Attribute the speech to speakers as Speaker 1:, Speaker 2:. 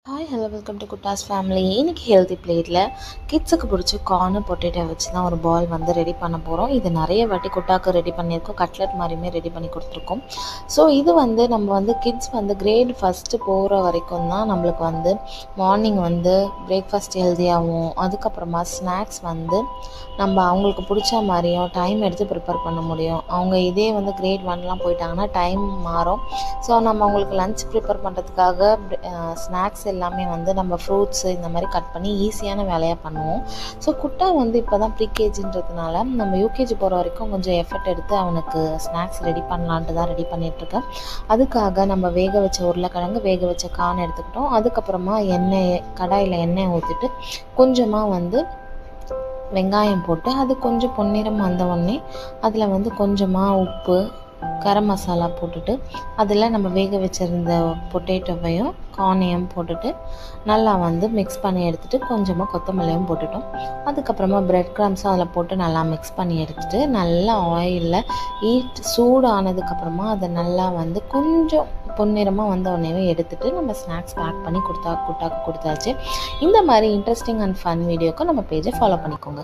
Speaker 1: Hi hello welcome to Kuttas family. இன்றைக்கி healthy பிளேட்டில் கிட்ஸுக்கு பிடிச்ச கார்னு பொட்டேட்டோ வச்சு தான் ஒரு பால் வந்து ரெடி பண்ண போகிறோம். இது நிறைய வாட்டி குட்டாக்கு ரெடி பண்ணியிருக்கோம், கட்லெட் மாதிரியுமே ரெடி பண்ணி கொடுத்துருக்கோம். ஸோ இது வந்து நம்ம வந்து கிட்ஸ் வந்து கிரேட் ஃபஸ்ட்டு போகிற வரைக்கும் தான் நம்மளுக்கு வந்து மார்னிங் வந்து பிரேக்ஃபாஸ்ட் ஹெல்த்தியாகவும், அதுக்கப்புறமா ஸ்நாக்ஸ் வந்து நம்ம அவங்களுக்கு பிடிச்ச மாதிரியும் டைம் எடுத்து ப்ரிப்பேர் பண்ண முடியும். அவங்க இதே வந்து கிரேட் 1லாம் போயிட்டாங்கன்னா டைம் மாறும். ஸோ நம்ம அவங்களுக்கு லன்ச் ப்ரிப்பேர் பண்ணுறதுக்காக ஸ்நாக்ஸ் எல்லாமே வந்து நம்ம ஃப்ரூட்ஸு இந்த மாதிரி கட் பண்ணி ஈஸியான வேலையாக பண்ணுவோம். ஸோ குட்டா வந்து இப்போ தான் ப்ரீகேஜின்றதுனால நம்ம யூகேஜி போகிற வரைக்கும் கொஞ்சம் எஃபர்ட் எடுத்து அவனுக்கு ஸ்நாக்ஸ் ரெடி பண்ணலான்ட்டு தான் ரெடி பண்ணிகிட்ருக்கேன். அதுக்காக நம்ம வேக வச்ச உருளைக்கிழங்கு, வேக வச்ச கார்ன் எடுத்துக்கிட்டோம். அதுக்கப்புறமா கடாயில் எண்ணெய் ஊற்றிட்டு கொஞ்சமாக வந்து வெங்காயம் போட்டு அது கொஞ்சம் பொன்னிறம் வந்த உடனே அதில் வந்து கொஞ்சமாக உப்பு, கரம் மசாலா போட்டுட்டு அதில் நம்ம வேக வச்சுருந்த பொட்டேட்டோவையும் கார்னையும் போட்டுட்டு நல்லா வந்து மிக்ஸ் பண்ணி எடுத்துகிட்டு கொஞ்சமாக கொத்தமல்லியும் போட்டுட்டோம். அதுக்கப்புறமா ப்ரெட் க்ரம்ஸும் அதில் போட்டு நல்லா மிக்ஸ் பண்ணி எடுத்துகிட்டு நல்லா ஆயிலில் சூடானதுக்கப்புறமா அதை நல்லா வந்து கொஞ்சம் பொன்னிறமாக வந்த உடனே எடுத்துகிட்டு நம்ம ஸ்நாக்ஸ் பேக் பண்ணி குட்டாக்கு கொடுத்தாச்சு. இந்த மாதிரி இன்ட்ரெஸ்டிங் அண்ட் ஃபன் வீடியோக்கு நம்ம பேஜை ஃபாலோ பண்ணிக்கோங்க.